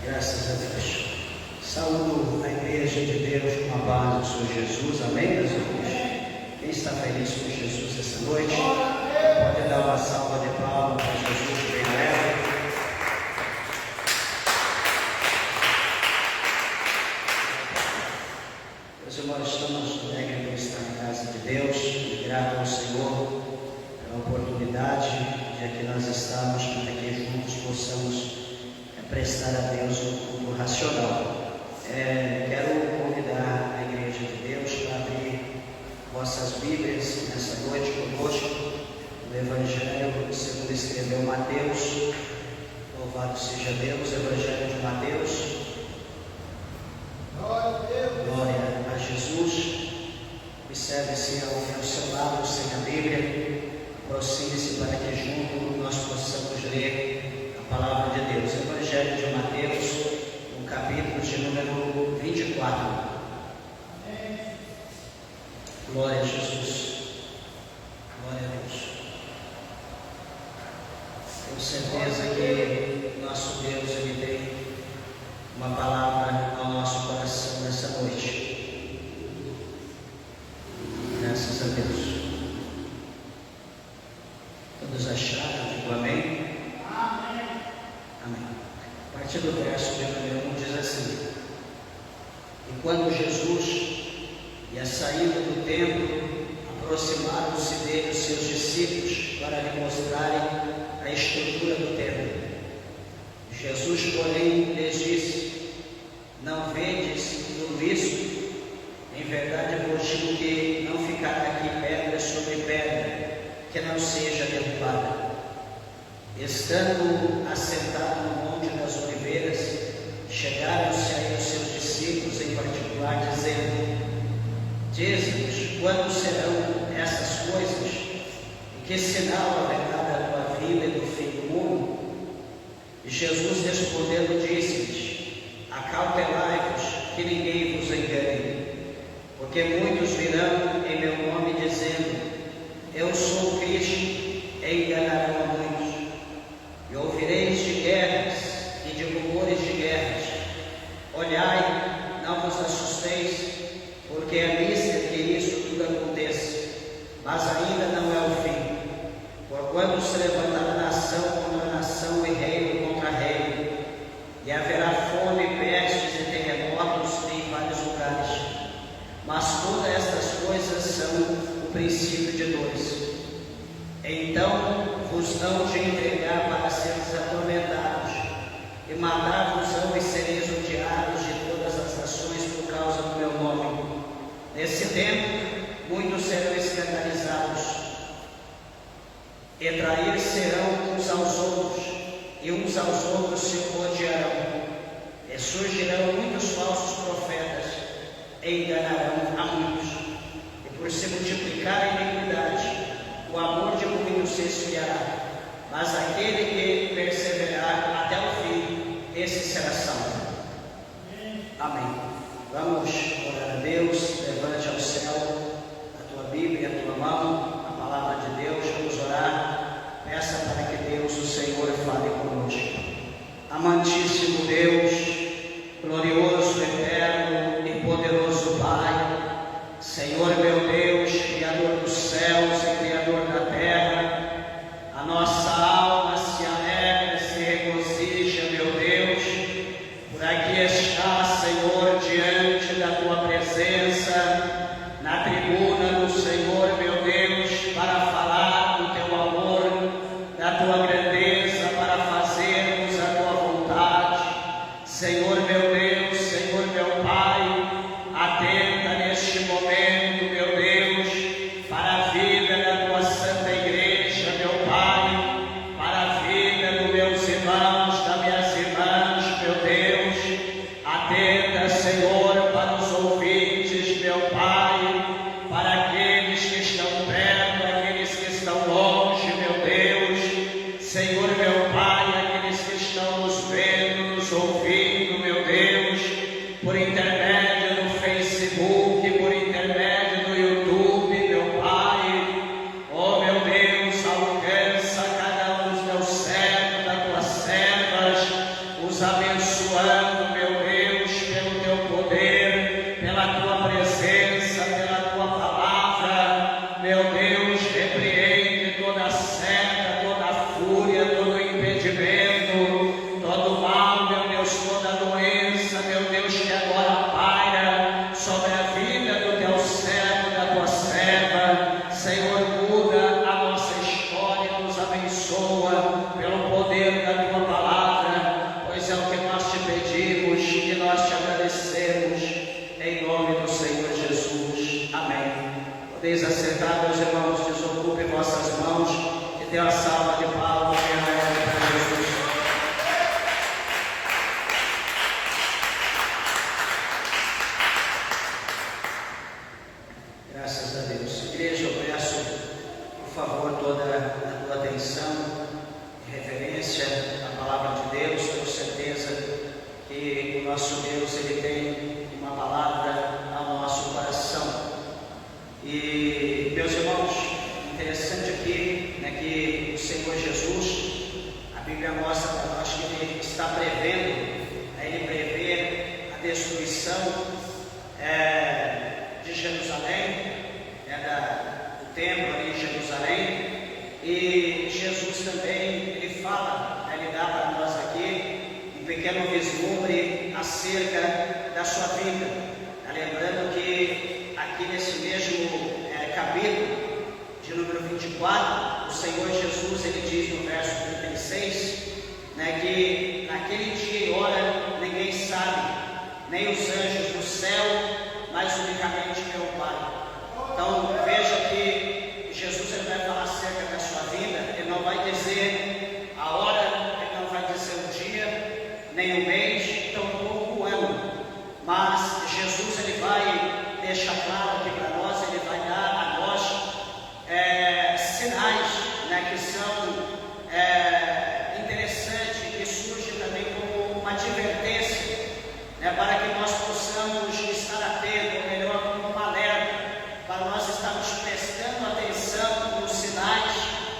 Graças a Deus. Saúdo a igreja de Deus com a paz do Senhor Jesus. Amém, meus irmãos? Quem está feliz com Jesus essa noite, pode dar uma salva de palmas para Jesus bem alegre. Meus irmãos, estamos alegres por estar na casa de Deus e grato ao Senhor pela oportunidade de aqui nós estarmos para que juntos possamos prestar a Deus um culto racional. Quero convidar a igreja de Deus para abrir vossas Bíblias nessa noite conosco no Evangelho segundo escreveu Mateus. Louvado seja Deus, Evangelho de Mateus. Glória a Jesus. Observe-se ao seu lado sem a Bíblia. Aproxime-se para que junto nós possamos ler a palavra de Deus. Evangelho de Mateus, no capítulo de número 24. Glória a Jesus. Glória a Deus. Tenho certeza que nosso Deus ele tem uma palavra ao nosso coração nessa noite. Graças a Deus. Todos acharam? Digo amém. Amém. A partir do verso de número 1 diz assim: E quando Jesus ia saindo do templo, aproximaram-se dele os seus discípulos para lhe mostrarem a estrutura do templo. Jesus, porém, lhes disse: Não vedes tudo isso? Em verdade vos digo que não ficará aqui pedra sobre pedra que não seja derrubada. Estando assentado no Monte das Oliveiras, chegaram-se aí os seus discípulos em particular, dizendo: Dize-nos, quando serão essas coisas? E que sinal haverá da tua vinda e do fim do mundo? E Jesus respondendo disse-lhes: Acautelai-vos, que ninguém vos engane, porque muitos virão em meu nome dizendo: Eu sou Cristo, e enganarão a muitos. E ouvireis de guerras e de rumores de guerras. Olhai, não vos assusteis, porque é lícito que isso tudo aconteça, mas ainda não é o fim. Porquanto se levantará nação contra nação e reino contra reino, e haverá fome, pestes e terremotos em vários lugares. Mas todas estas coisas são o princípio de dores. Então vos hão de entregar para seres atormentados, e matar-vos-ão e sereis odiados de todas as nações por causa do meu nome. Nesse tempo, muitos serão escandalizados, e trair-se-ão uns aos outros, e uns aos outros se odiarão. E surgirão muitos falsos profetas, e enganarão a muitos. E por se multiplicar a iniquidade, o amor de muitos se esfriará, mas aquele que perseverar até o fim, esse será salvo. Amém. Vamos orar a Deus. Levante ao céu a tua Bíblia, a tua mão, a palavra de Deus. Vamos orar. Peça para que Deus, o Senhor, fale conosco. Amantíssimo Deus, glorioso, eterno e poderoso Pai, Senhor meu Deus, Criador dos céus e Criador da terra, a nossa alma se alegra, se regozija, meu Deus, por aqui está, Senhor, diante da Tua presença, na tribuna do Senhor, meu Deus, para falar do Teu amor, da Tua grandeza, para fazermos a Tua vontade. Senhor meu Deus, Senhor meu Pai, atenta neste momento, meu Deus, para a vida da Tua Santa Igreja, meu Pai, para a vida dos meus irmãos, das minhas irmãs, meu Deus. Atenta, Senhor, para os ouvintes, meu Pai, para aqueles que estão perto, aqueles que estão longe, meu Deus. Senhor, meu Pai, aqueles que estão nos vendo, nos ouvindo, meu Deus, por intermédio do Facebook, por intermédio do YouTube, meu Pai. Oh, meu Deus, alcança cada um dos meus servos, das Tuas servas, os abençoe. abençoando, meu Deus, pelo teu poder, pela tua presença, pela tua palavra. Meu Deus, repreende toda seta, toda fúria, todo impedimento, todo mal, meu Deus, toda doença, meu Deus, que agora paira sobre a vida do teu servo, da tua serva. Senhor, muda a nossa história, nos abençoa pelo poder da tua palavra, pois é o que nós te pedimos e nós te agradecemos, em nome do Senhor Jesus. Amém. Podeis acertar, meus irmãos, desocupem vossas mãos e dê uma salva de palmas para Jesus. Graças a Deus. Igreja, eu peço, por favor, toda a tua atenção e reverência à palavra de Deus. Tenho certeza que o nosso Deus, Ele tem uma palavra ao nosso coração. E, meus irmãos, interessante aqui, né, que o Senhor Jesus, a Bíblia mostra para nós que Ele está prevendo, Ele prevê a destruição de Jerusalém, do templo ali em Jerusalém. E Jesus também, Ele fala, Ele dá para nós aqui um pequeno vislumbre acerca da sua vida. Lembrando que aqui nesse mesmo capítulo, de número 24, o Senhor Jesus, Ele diz no verso 36, né, que naquele dia e hora ninguém sabe, nem os anjos do céu, mas unicamente meu Pai. Então veja que Jesus, Ele vai falar acerca da sua vida. Ele não vai dizer a hora, Ele não vai dizer o dia, nem o mês, tampouco o ano. Mas Jesus, Ele vai deixar claro aqui para nós, Ele vai dar a nós sinais, né, que são interessantes, que surgem também como uma advertência, né, para que nós possamos estar atentos, ou melhor, como uma alerta, para nós estarmos prestando atenção nos sinais,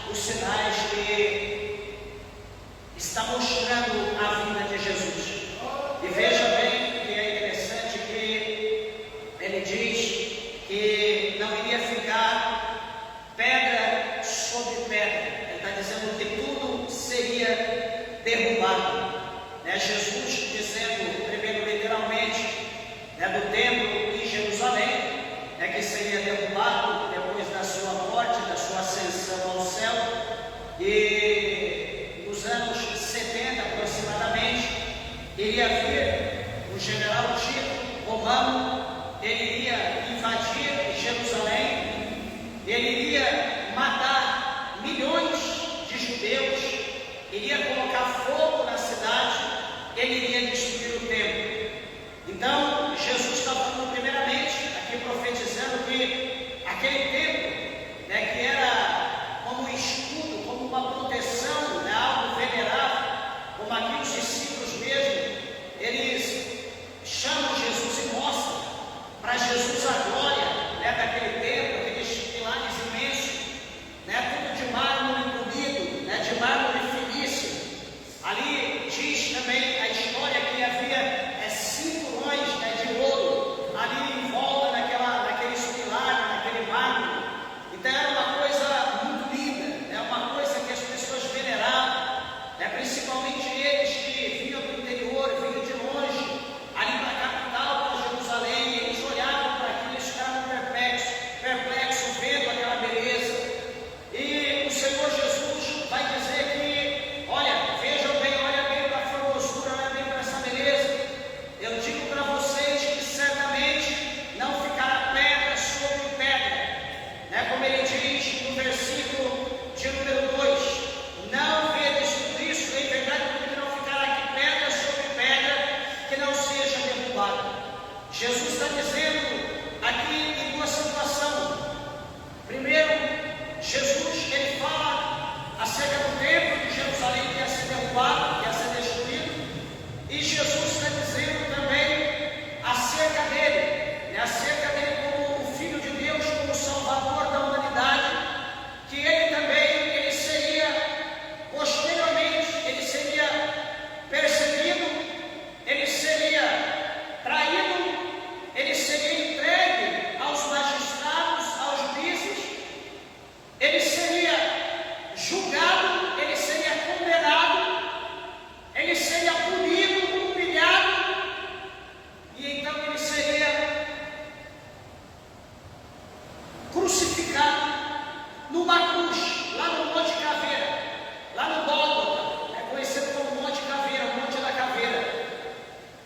os sinais que está mostrando a vida de Jesus. E veja bem que é interessante que Ele diz que não iria ficar pedra sobre pedra. Ele está dizendo que tudo seria derrubado, né? Jesus dizendo, primeiro literalmente, né, do templo em Jerusalém, né, que seria derrubado depois da sua morte, da sua ascensão ao céu. E nos anos 70 aproximadamente, iria vir o general Tito romano. Ele iria invadir Jerusalém, ele iria matar milhões de judeus, iria colocar fogo na cidade, ele iria destruir o templo. Então Jesus está falando primeiramente, aqui profetizando que aquele templo, né, que era como um escudo, como uma proteção, né, algo venerável, como aqui os discípulos mesmo, eles chamam Jesus e mostram para Jesus a glória, né, daquele templo, aqueles pilares imensos, né, tudo de mármore polido, né, de mármore finíssimo. Ali diz também a história que havia cinturões, né, de ouro ali em volta naqueles pilares, naquele mármore. Então era uma coisa muito linda, né, uma coisa que as pessoas veneravam, né, principalmente eles que vinham do interior, vinham de longe, ali para a capital, para Jerusalém. Eles olhavam para aquilo e ficavam perplexos, vendo aquela beleza. E o Senhor Jesus vai dizer que, olha, vejam bem, olha bem para a formosura, olha bem para essa beleza. Eu digo para vocês que certamente não ficará pedra sobre pedra, né? Como ele diz no versículo de número 2, não vedes tudo isso, em verdade, porque não ficará aqui pedra sobre pedra que não seja derrubada. Jesus está dizendo aqui em duas situações. Primeiro, Jesus, ele fala acerca do templo de Jerusalém que ia ser derrubado, que ia ser destruído. E Jesus está dizendo também acerca dele, né, acerca dele como o Filho de Deus, como o Salvador da humanidade, que ele também, ele seria, posteriormente, ele seria perseguido,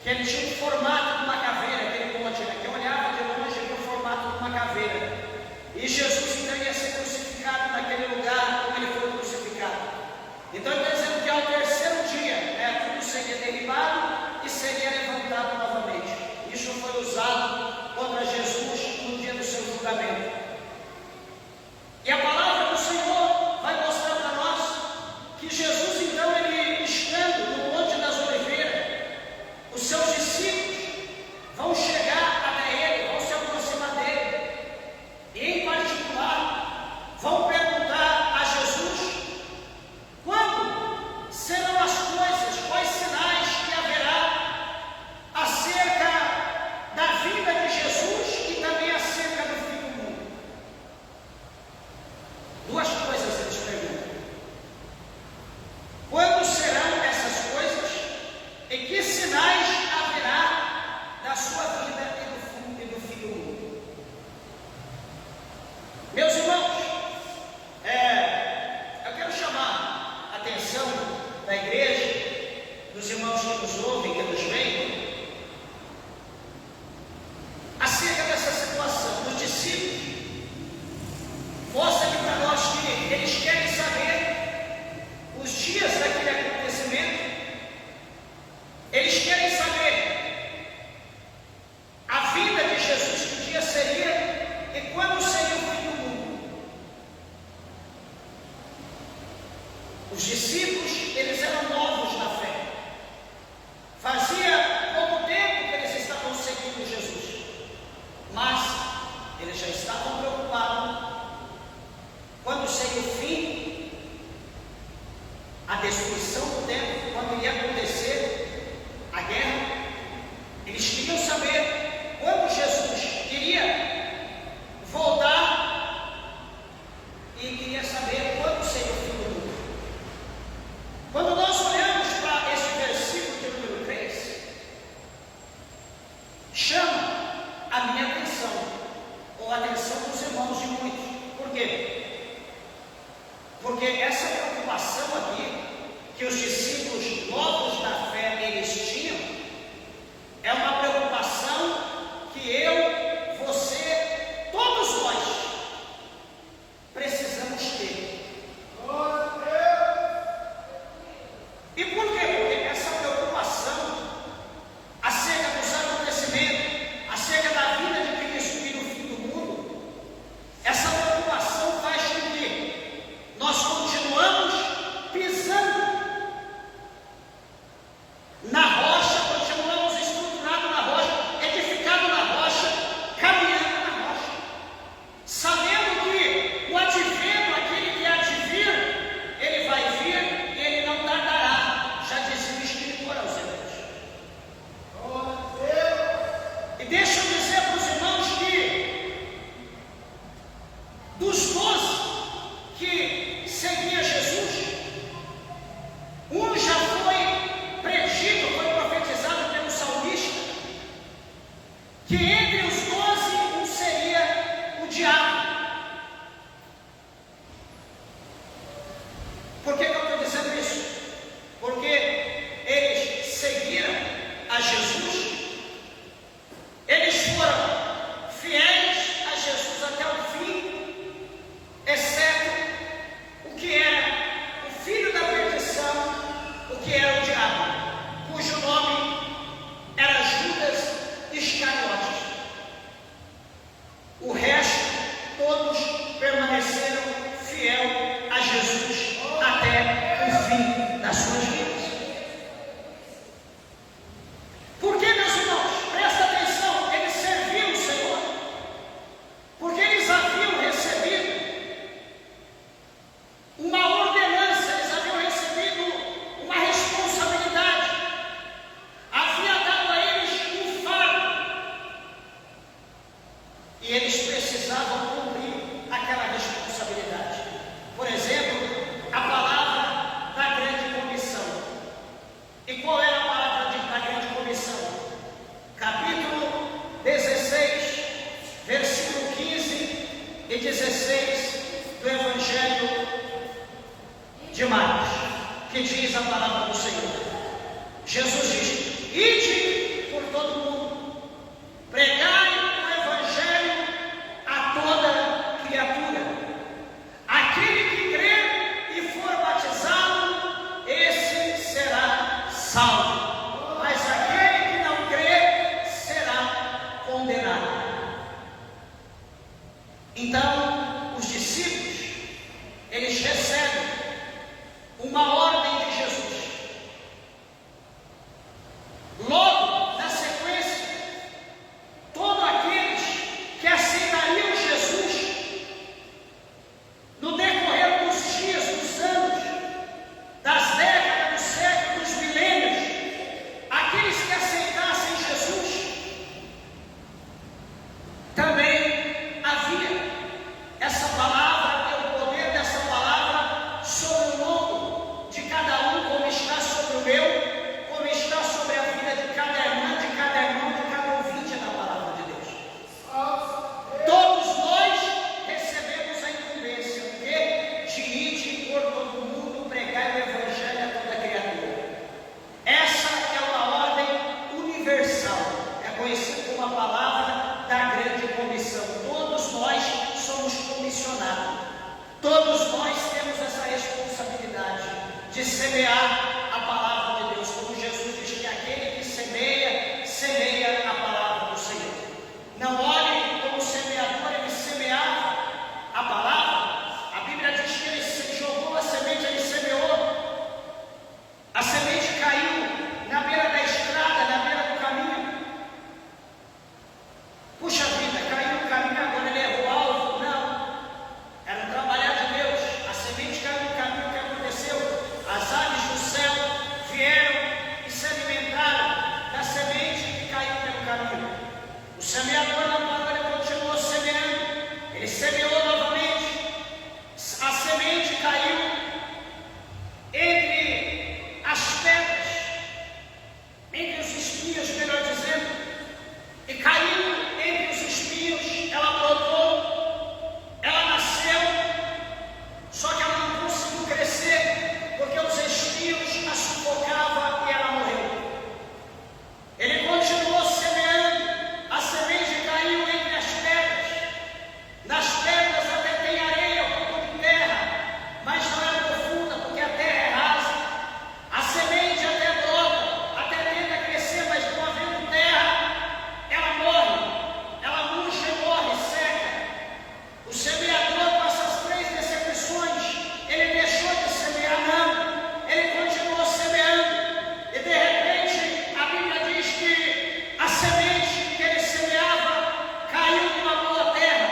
que ele tinha o formato de uma caveira, aquele monte, né? Que eu olhava de longe e via o formato de uma caveira. E Jesus então ia ser crucificado naquele lugar como ele foi crucificado. Então ele está dizendo que ao terceiro dia, né, tudo seria derribado e seria levantado novamente. Isso foi usado contra Jesus no dia do seu julgamento. E a palavra do Senhor vai mostrar para nós que Jesus então, ele estando no Monte das Oliveiras, os seus discípulos vão chegar até ele, vão se aproximar dele, e em particular vão perguntar a Jesus quando serão as coisas, quais sinais que haverá acerca da vida de Jesus e também acerca do fim do mundo. Duas coisas eles perguntam: quando serão essas coisas e que sinais haverá da sua vida e do fim do mundo? Meus irmãos, eu quero chamar a atenção da igreja, dos irmãos que nos ouvem, que nos veem, acerca dessa situação. Os discípulos mostram para nós que eles querem saber os dias daquele acontecimento, eles querem saber a vida de Jesus, que dia seria e quando seria o fim do mundo. Os discípulos, eles eram novos na fé. Fazia pouco tempo que eles estavam seguindo Jesus, mas eles já estavam preocupados quando seria o fim, a destruição do templo, quando ia acontecer a guerra. Eles queriam saber quando Jesus iria voltar e queria saber quando seria o fim do mundo. Quando nós olhamos para esse versículo de número 3, chama a minha atenção, ou a atenção dos irmãos de muitos. Por quê? Porque essa preocupação aqui, que os discípulos novos da fé eles tinham, é uma preocupação que eu, você, todos nós precisamos ter. E por quê? Porque essa preocupação acerca dos acontecimentos, acerca da vida de Cristo e do fim do mundo, essa preocupação faz com que nós continuamos pisando na rocha, continuamos estruturados na rocha, edificados na rocha, caminhando na rocha, sabendo que o advento, aquele que há de vir, ele vai vir e ele não tardará, já dizia o Escritor aos Hebreus. E deixa eu dizer para os irmãos que dos 12 que seguia Jesus, um já foi predito, foi profetizado pelo salmista, que entre os 12 um seria o diabo. Por que eu estou dizendo isso? Porque eles seguiram a Jesus, eles foram fiéis a Jesus até o fim, exceto o que era o filho da perdição, o que era o diabo, cujo nome era Judas Iscariotes. O resto, todos permaneceram fiel a Jesus até o fim das suas vidas. Por que, meus irmãos? Presta atenção, eles serviam o Senhor, porque eles haviam recebido uma ordenança, eles haviam recebido uma responsabilidade, havia dado a eles um fardo, e eles precisavam cumprir aquela responsabilidade. Por exemplo, a palavra da grande comissão. E qual era a palavra da grande comissão? Capítulo 16, versículo 15 e 16 do Evangelho de Marcos, que diz a palavra do Senhor. Jesus diz: ide comissionado. Todos nós temos essa responsabilidade de semear a palavra de Deus, como Jesus diz que aquele que semeia, semeia a palavra do Senhor. Não olhe como semeador, ele semeava a palavra. A Bíblia diz que ele jogou a semente, ele semeou. A semente caiu na beira da estrada, na beira do caminho. Puxa vida, caiu no caminho, agora ele errou o alvo. Não, era um trabalhar de Deus. A semente caiu no caminho, o que aconteceu? As aves do céu vieram e se alimentaram da semente que caiu pelo caminho. O semeador não parou, ele continuou semeando. Ele semeou novamente. A semente caiu entre as pedras, entre os espinhos, melhor dizendo, e caiu entre os espinhos. Ela brotou, ela nasceu, só que ela não conseguiu crescer, porque os espinhos a sufocavam e ela morreu. Ele continuou semeando, a semente caiu entre as pedras. Nas pedras até tem areia, um pouco de terra, mas não é profunda, porque a terra é rasa. A semente até brota, até tenta crescer, mas não havendo terra, ela morre, ela murcha e morre, seca. O semeador, com essas três decepções, ele deixou de semear, não, ele continuou semeando, e de repente a Bíblia diz que a semente que ele semeava caiu numa boa terra,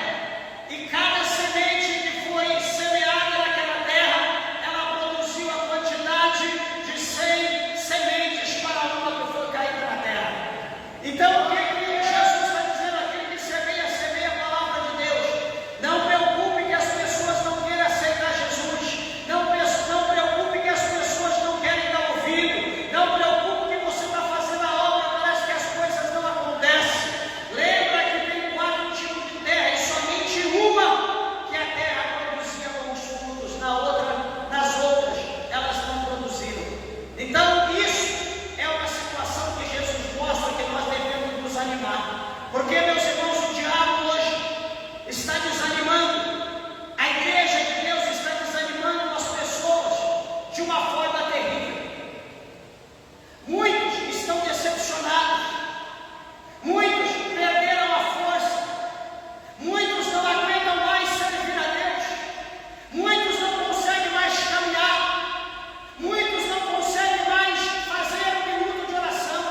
e cada semente que foi semeada naquela terra, ela produziu a quantidade de 100 sementes para uma que foi caída na terra. Então, o que Jesus está dizendo? Aquele que semeia, semeia a palavra de Deus. Não preocupe que as pessoas não queiram aceitar Jesus. Não preocupe que as pessoas não querem dar ouvido. Não preocupe que você está fazendo a obra, parece que as coisas não acontecem. Lembra que tem 4 tipos de terra e somente uma que a terra produzia bons frutos, nas outras elas não produziram. Então isso é uma situação que Jesus mostra que nós devemos nos animar, porque, meus irmãos, o diabo hoje está desanimando, a igreja de Deus está desanimando as pessoas de uma forma terrível. Muitos estão decepcionados, muitos perderam a força, muitos não aguentam mais servir a Deus, muitos não conseguem mais caminhar, muitos não conseguem mais fazer um minuto de oração,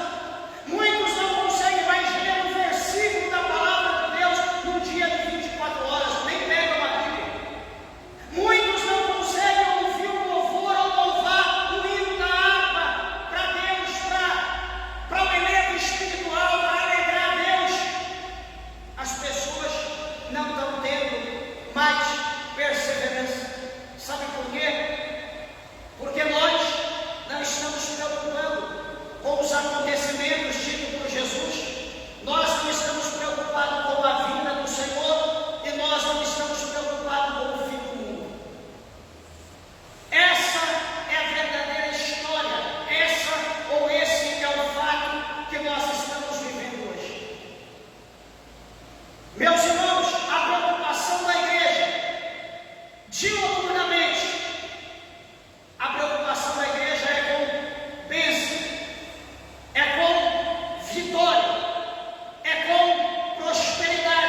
muitos não conseguem mais ler um versículo da palavra de Deus num dia de 24 horas, nem pegam a Bíblia. Muitos não conseguem ouvir um louvor ou louvar um hino da harpa para Deus, para o elevo espiritual, para alegrar a Deus. As pessoas não estão tendo mais perseverança. Sabe por quê? Porque nós não estamos preocupando com os acontecimentos ditos por Jesus. Nós não estamos preocupados com a vinda do Senhor e nós não estamos preocupados com o fim do mundo. Essa é a verdadeira história. Esse é o fato que nós estamos vivendo hoje. Meus irmãos, a preocupação da igreja, diuturnamente, a preocupação da igreja é com bênção, é com vitória, é com prosperidade.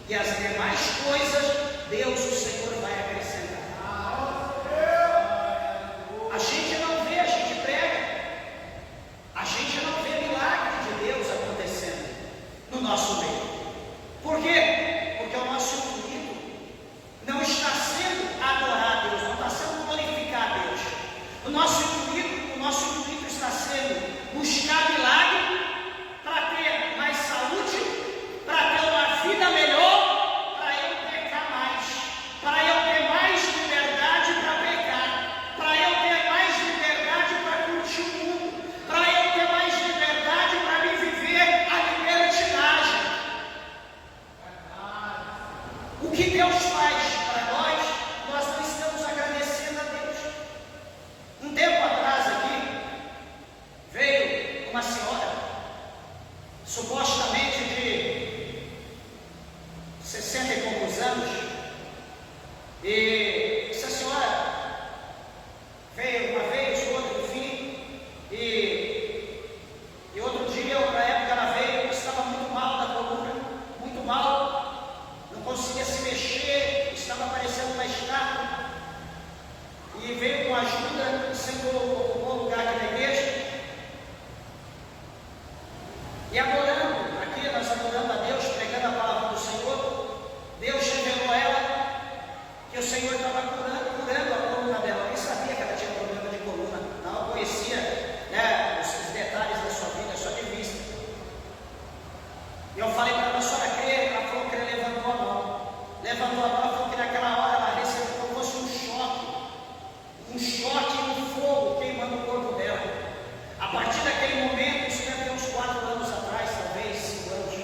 E as demais coisas, Deus, o Senhor, vai acrescentar. A gente não vê, a gente prega. A gente não vê milagre de Deus acontecendo no nosso meio. Por quê? Porque o nosso intuito não está sendo adorar a Deus, não está sendo glorificar a Deus. O nosso intuito está sendo buscar milagre para ter mais saúde, para ter uma vida melhor, para eu pecar mais, para eu ter mais liberdade para pecar, para eu ter mais liberdade para curtir o mundo, para eu ter mais liberdade para me viver a libertinagem. O que Deus faz para nós, nós não estamos agradecendo a Deus. Um tempo atrás aqui, veio uma senhora, supostamente de 60 e poucos anos, e essa senhora veio uma vez, outra, enfim, e outro dia, outra época, ela veio, estava muito mal da coluna, muito mal, não conseguia se mexer, estava parecendo uma estátua, e veio com ajuda, sempre ocupou um lugar aqui na igreja, e adorando, aqui nós adorando a Deus, pregando a palavra do Senhor, Deus revelou a ela que o Senhor estava curando a coluna dela. Eu nem sabia que ela tinha problema de coluna, não conhecia, né, os detalhes da sua vida, só de vista. E eu falei para ela, a senhora crê? Ela falou que ela levantou a mão. Levantou a mão, ela falou que naquela hora ela recebeu como fosse um choque e um fogo queimando o corpo dela. A partir daquele momento, isso deve ter uns 4 anos atrás, talvez 5 anos,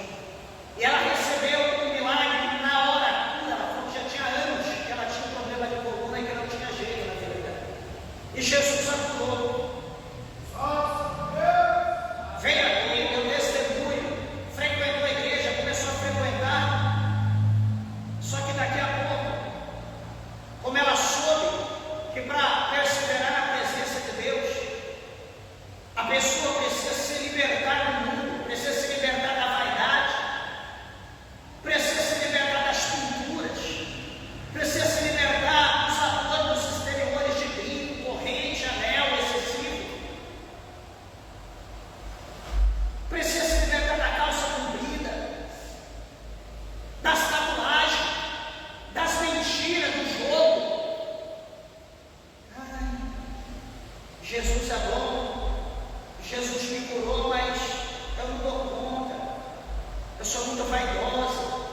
e ela recebeu um milagre na hora, a cura. Ela falou que já tinha anos que ela tinha um problema de coluna e que não tinha jeito na vida dela. E Jesus a curou. Veio aqui, deu testemunho, frequentou a igreja, começou a frequentar. Só que daqui a pouco, como ela soube que para perseverar na presença de Deus, a pessoa precisa se libertar do mundo, precisa se libertar da vaidade, precisa se libertar das pinturas, precisa se libertar dos adornos exteriores de brinco, corrente, anel excessivo, precisa se libertar da calça comprida, das tatuagens, das mentiras, do jogo. Ai, Jesus é bom. Jesus me curou, mas eu não dou conta, eu sou muito vaidosa.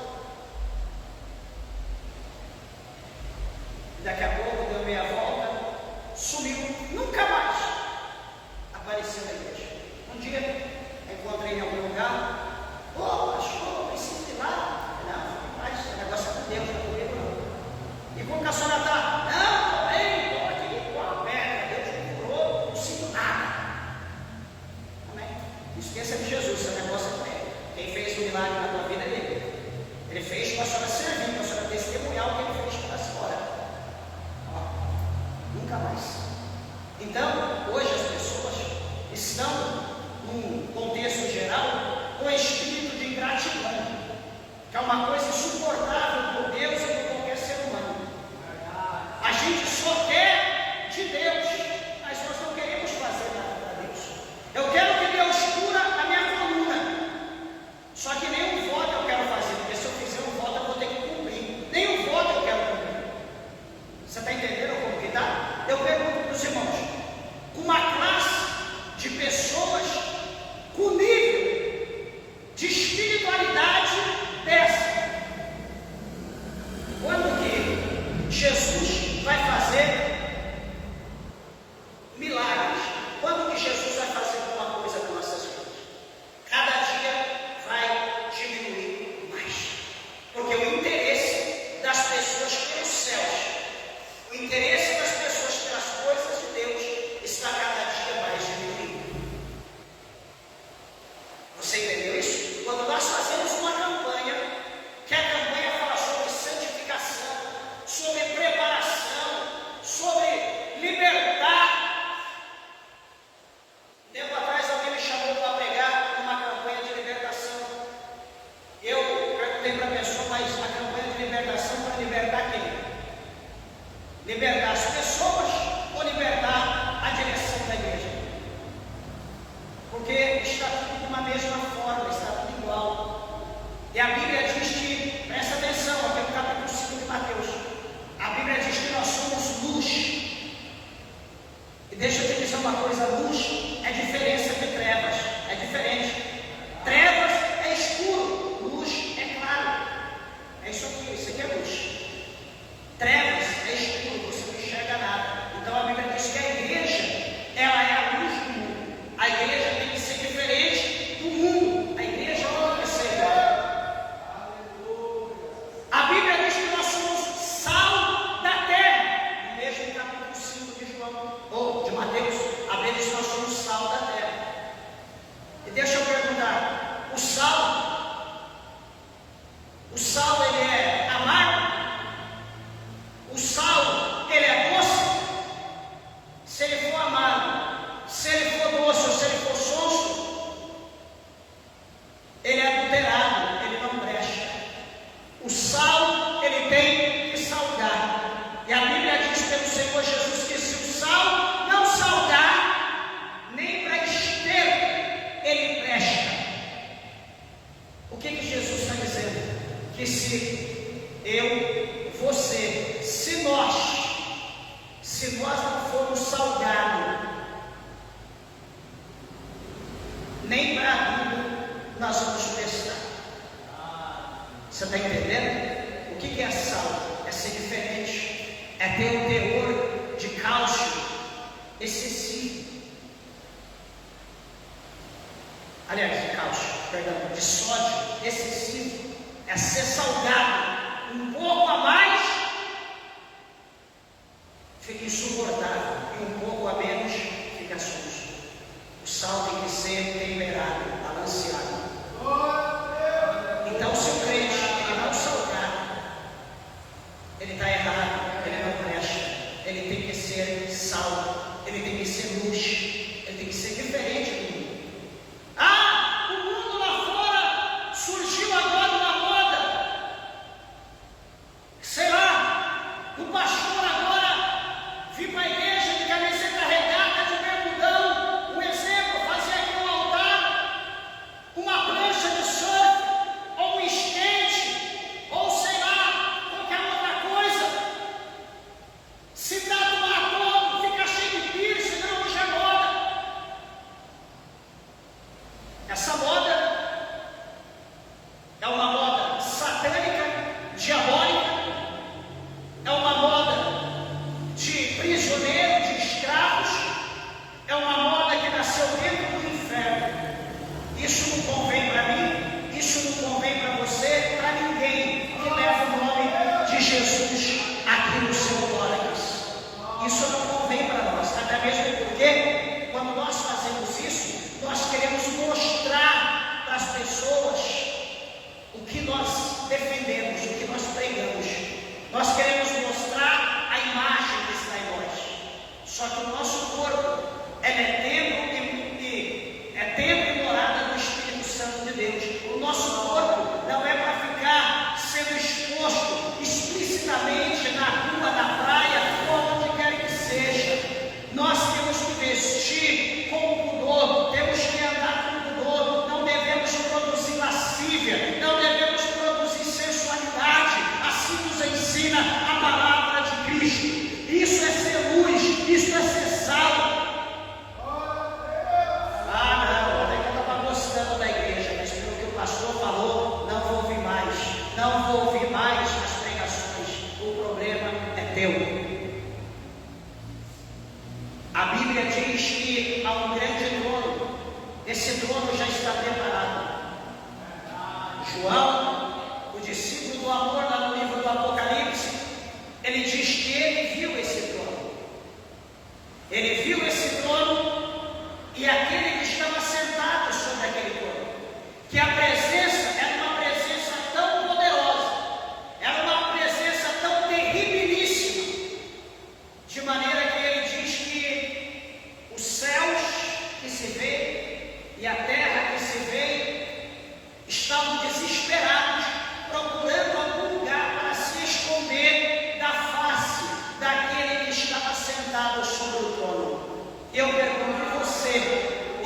Daqui a pouco deu meia volta, sumiu, nunca mais apareceu na igreja. Um dia, encontrei em algum lugar, pastor, preciso ir lá. Não, mas esse negócio é com Deus, não é comigo não. E como que a senhora está? Não, estou bem, estou aqui com a perna, Deus me curou, não sinto nada. Esqueça de Jesus, esse negócio é com ele. Quem fez o milagre na tua vida é ele. Ele fez para a senhora servir, para a senhora testemunhar o que ele fez para a senhora. Nunca mais. Então, hoje as pessoas estão, num contexto geral, com espírito de ingratidão, que é uma coisa insuportável por Deus e por qualquer ser humano. A gente só quer de Deus, mas nós não queremos fazer nada para Deus. Eu quero que Deus cura a minha coluna. Só que nenhum voto eu quero fazer, porque se eu fizer um voto eu vou ter que cumprir. Nenhum voto eu quero cumprir. Você está entendendo como que está? Eu pergunto para os irmãos, com uma classe de pessoas com nível de espiritualidade dessa, quando que Jesus vai fazer milagres? Quando que Jesus vai fazer alguma coisa com nossas vidas? Cada dia vai diminuir mais. Porque o interesse das pessoas pelos céus, o interesse das pessoas pelas coisas de Deus está cada dia mais diminuindo. Você entendeu isso? Quando nós fazemos uma campanha, que a campanha fala sobre santificação, sobre preparação, deixa eu te dizer uma coisa: luz é diferença de trevas, é diferente. Trevas é escuro, luz é claro. É isso aqui é luz. Trevas é escuro, você não enxerga nada. Então a Bíblia diz que a igreja, ela é a luz do mundo. A igreja tem que ser diferente do mundo. A igreja não tem que ser igual. A Bíblia diz que nós somos sal da terra. No mesmo capítulo 5 de João, ou de Mateus, a Bíblia diz que nós somos sal da terra. E deixa eu perguntar, o sal ele é amargo? O sal, ele é doce? Se ele for amargo, se ele for doce ou se ele for sonso, ele é adulterado, ele não presta. O sal, ele tem que salgar. E a Bíblia diz pelo Senhor Jesus que se o sal não salgar, nem para esterco ele presta. O que Jesus está dizendo? Que se eu, você, se nós não formos salgados, nem para adubo nós vamos prestar. Você está entendendo? O que é sal? É ser diferente, é ter um teor de cálcio excessivo. Aliás, de sódio excessivo. É ser salgado um pouco a mais, fica insuportável, e um pouco a menos, fica sujo. O sal tem que ser temperado, balanceado. Então, se o crente ele não salgar, ele está errado, ele não presta. Ele tem que ser sal, ele tem que ser luz, ele tem que ser diferente do mundo. O mundo lá fora surgiu agora uma moda, sei lá, o pastor agora vir para a igreja de camiseta regata, de bermudão, um exemplo, fazer aqui um altar, uma prancha de surf, ou um skate, ou sei lá, qualquer outra coisa, se tatuar todo, fica cheio de piercing, não, hoje é moda. Essa moda é uma moda satânica, diabólica, é uma moda de prisioneiro, de escravos, é uma moda que nasceu dentro do inferno. Isso não convém para mim, isso não convém para você, para ninguém que leva o nome de Jesus aqui no seu tórax. Isso não convém para nós, até mesmo porque quando nós fazemos isso, nós queremos mostrar para as pessoas o que nós defendemos, o que nós pregamos. Nós queremos mostrar a imagem que está em nós. Só que o nosso corpo é templo e morada do Espírito Santo de Deus. O nosso corpo não é para ficar sendo exposto explicitamente na rua, na praia, ou onde quer que seja. Nós temos que vestir com pudor, temos que andar com pudor, não devemos produzir lascívia, não devemos produzir sensualidade. Assim nos ensina a palavra de Cristo. Isso é ser luz, isso é ser sal. Não, até que eu estava gostando da igreja, mas pelo que o pastor falou, não vou ouvir mais as pregações. O problema é teu. A Bíblia diz que há um grande trono, esse trono já está preparado. João, o discípulo do amor, lá no livro do Apocalipse, ele diz que ele viu esse trono. Ele viu esse trono e aquele que estava sentado sobre aquele trono, que a presença era uma presença tão poderosa, era uma presença tão terribilíssima, de maneira que ele diz que os céus que se vê e a terra que se vê estavam desesperados, procurando algum lugar para se esconder da face daquele que estava sentado sobre o trono. Eu pergunto a você,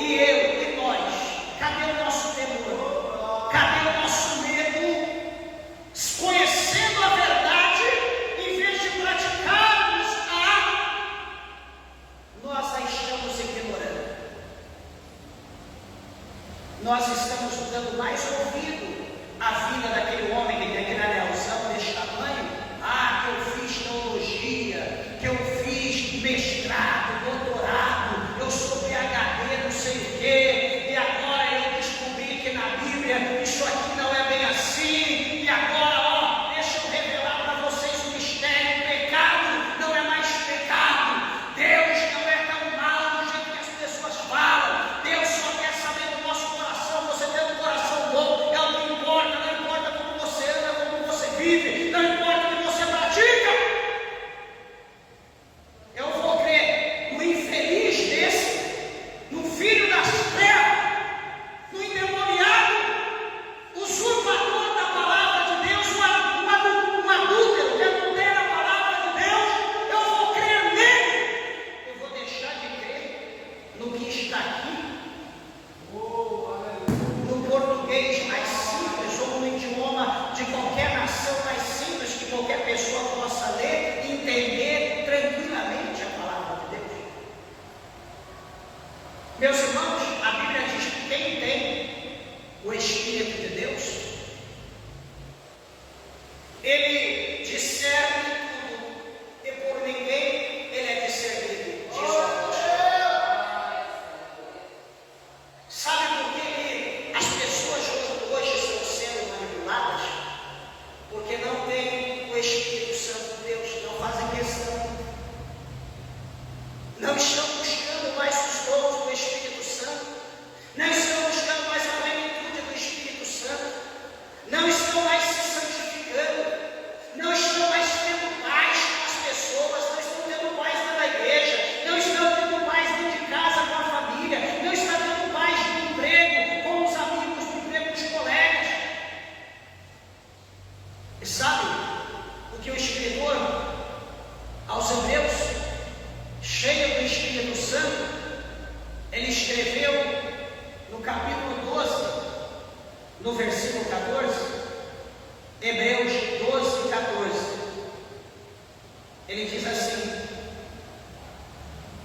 Ele diz assim: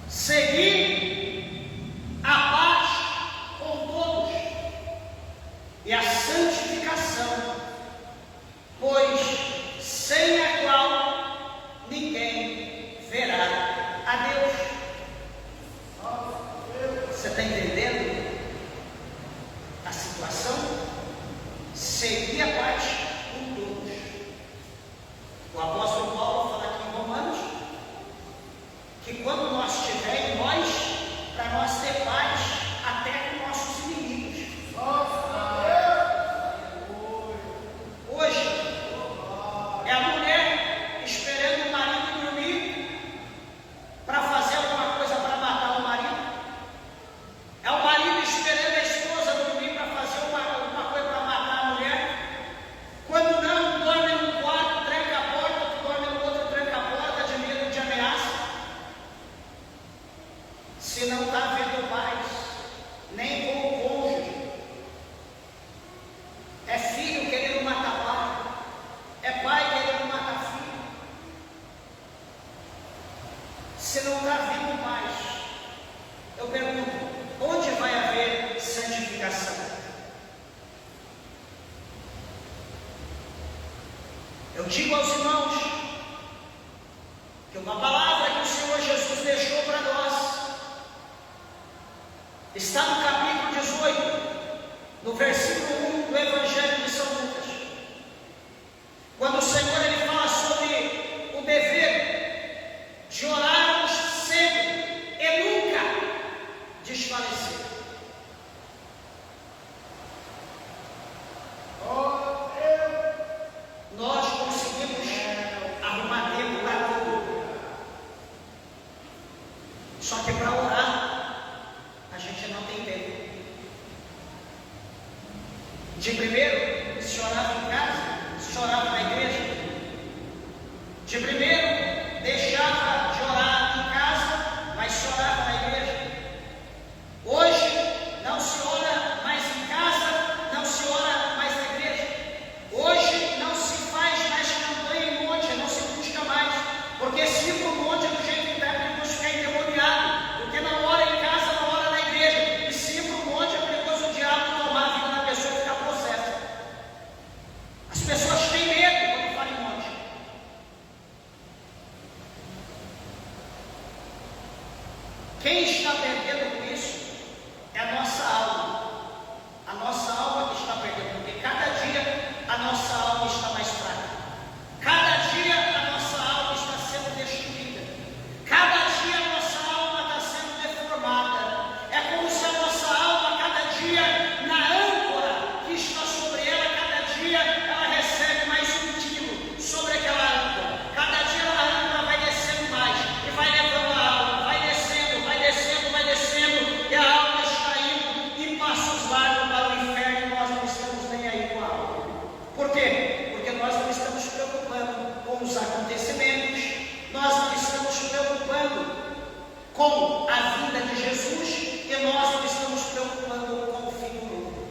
segui a paz com todos e a santificação, pois sem a qual ninguém verá a Deus. Você está entendendo a situação? Seguir a paz com todos. O apóstolo Paulo fala aqui em Romanos que quando nós estivermos em nós, para nós ter paz até com nossos inimigos. Hoje é a mulher esperando o marido dormir para fazer alguma coisa para matar o marido. É o marido esperando a esposa dormir para fazer alguma coisa para matar a mulher. Quando não, dorme num quarto, tranca a porta, dorme no outro, tranca a porta, de medo de ameaça. Se não está havendo paz, nem com o cônjuge, é filho querendo matar pai, é pai querendo matar filho. Se não está havendo paz, eu pergunto, onde vai haver santificação? Eu digo aos irmãos que uma palavra que o Senhor Jesus deixou para nós está no capítulo 18, no versículo 1 do Evangelho de São Lucas, quando o Senhor ele fala sobre o dever de orarmos sempre e nunca desfalecer. Nós conseguimos arrumar tempo para tudo, só que para orar a gente não tem tempo. De primeiro, se orava em casa, se orava na igreja. De primeiro, deixava de orar em casa, mas se orava na igreja. Hoje, não se ora mais em casa, não se ora mais na igreja. Hoje, não se faz mais campanha em monte, não se busca mais. Porque se ir para o monte do jeito que está, é perigoso ficar endemoniado. Porque não ora em casa, não ora na igreja. E se ir para o monte, é perigoso o diabo tomar a vida da pessoa e ficar possessa. As pessoas têm medo quando falam em monte. Quem está perdendo com isso é a nossa alma. A nossa alma que está perdendo, porque cada dia a nossa alma está mais fraca. Cada dia a nossa alma está sendo destruída. Cada dia a nossa alma está sendo deformada. É como se a nossa alma, cada dia, na âncora que está sobre ela, cada dia ela recebe mais um tiro sobre aquela âncora. Cada dia a âncora vai descendo mais e vai levando a alma, vai descendo, vai descendo, vai descendo, e a alma está indo em passos largos para o inferno e nós não estamos nem aí com a alma. Por quê? Porque nós não estamos preocupando com os acontecimentos, nós não estamos preocupando com a vinda de Jesus e nós não estamos preocupando com o fim do mundo.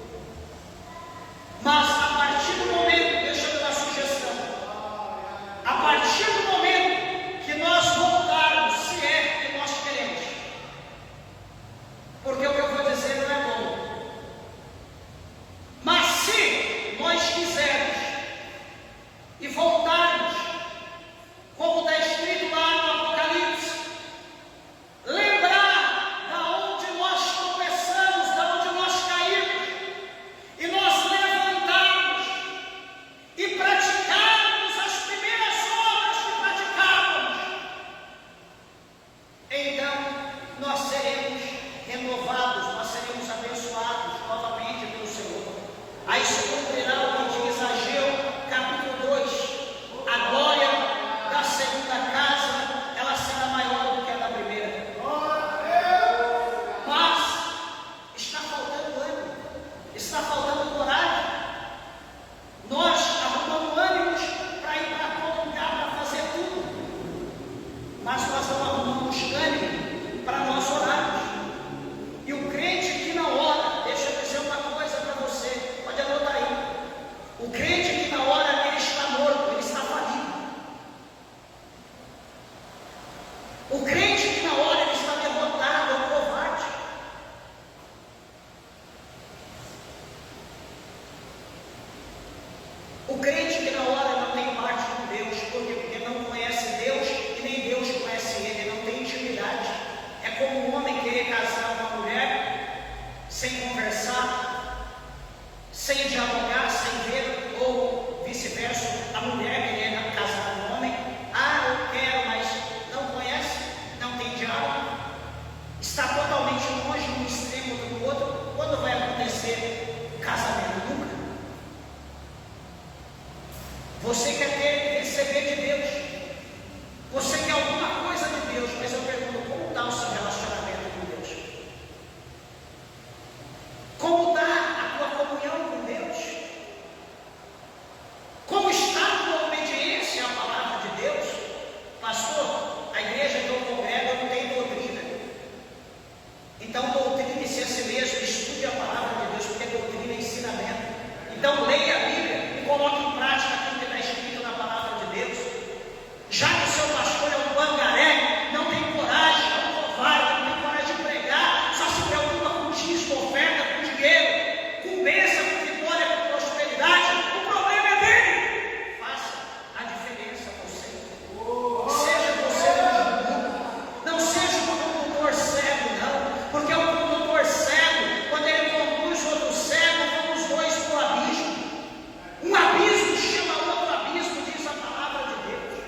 Mas a partir do momento, deixa eu dar uma sugestão, a partir do momento que nós voltarmos, se é que nós queremos, porque o que eu vou dizer não é bom, mas se nós quisermos e voltarmos, como está escrito lá no Apocalipse, lembrar da onde nós tropeçamos, da onde nós O crente que na hora ele está derrotado é um covarde. O crente que na hora não tem parte com Deus, por quê? Porque não conhece Deus e nem Deus conhece ele, não tem intimidade. É como um homem querer casar com uma mulher sem conversar, sem dialogar, sem ver, ou vice-versa, a mulher querer casar com um homem. Ah, eu quero, mas não conhece, não tem diálogo, está totalmente longe um extremo do outro. Quando vai acontecer casamento? Nunca. Você quer receber de Deus, você quer alguma coisa de Deus, mas eu pergunto, como está o seu relacionamento com Deus? Como está a tua comunhão com Deus? Como está a tua obediência à palavra de Deus? Pastor, a igreja que eu congrego não tem doutrina. Então doutrine-se a si mesmo, estude a palavra de Deus, porque doutrina é ensinamento. Então leia a Bíblia e coloque em prática aquilo que está escrito na palavra de Deus. Já que o seu pastor é um pangaré, não tem coragem, é um covarde, não tem coragem de pregar, só se preocupa com dízimo, oferta, com dinheiro, com bênção, com vitória, com prosperidade, o problema é dele. Faça a diferença você. Seja você um, não seja um condutor cego, não, porque o condutor cego, quando ele conduz outro cego, vão os dois para o abismo. Um abismo chama outro abismo, diz a palavra de Deus.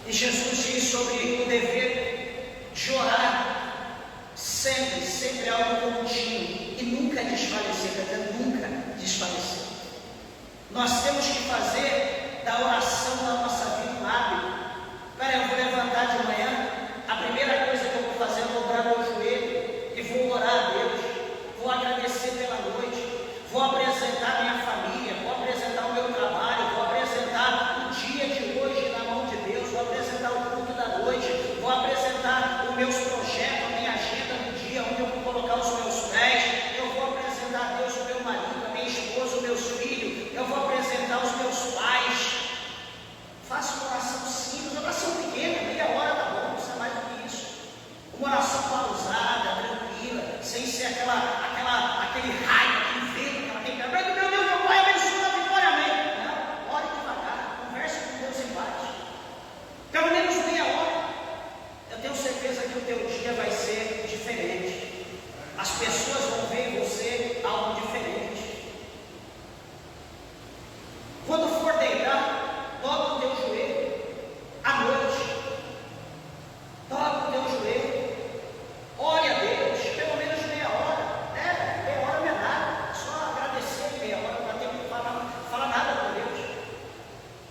E Jesus diz sobre o dever de orar sempre, sempre algo contínuo e nunca desfalecer, quer dizer, nunca desfalecer. Nós temos que fazer da oração da nossa vida um hábito. Cara, eu vou levantar de manhã, a primeira coisa que eu vou fazer é dobrar meu joelho e vou orar a Deus. Vou agradecer pela noite, vou apresentar minha família, vou apresentar o meu trabalho, vou apresentar o dia de hoje na mão de Deus, vou apresentar o culto da noite, vou apresentar os meus projetos, a minha agenda do dia, onde eu vou colocar os meus pés, eu vou apresentar a Deus o meu marido, a minha esposa, os meus filhos, eu vou apresentar os meus pais. Faça uma oração simples, uma oração pequena, meia hora tá bom, não precisa mais do que isso. Uma oração pausada, tranquila, sem ser aquele raio, aquele vento, aquela tempestade. Meu Deus, meu Pai, abençoa a vitória, amém. Não, ore devagar, converse com Deus em paz. Pelo menos meia hora. Eu tenho certeza que o teu dia vai ser diferente. As pessoas vão ver em você algo diferente. Quando for deitar, dobra o teu joelho. À noite, dobra o teu joelho. Ore a Deus, pelo menos meia hora. Meia hora não é nada. Só agradecer meia hora, não tem que falar nada com Deus.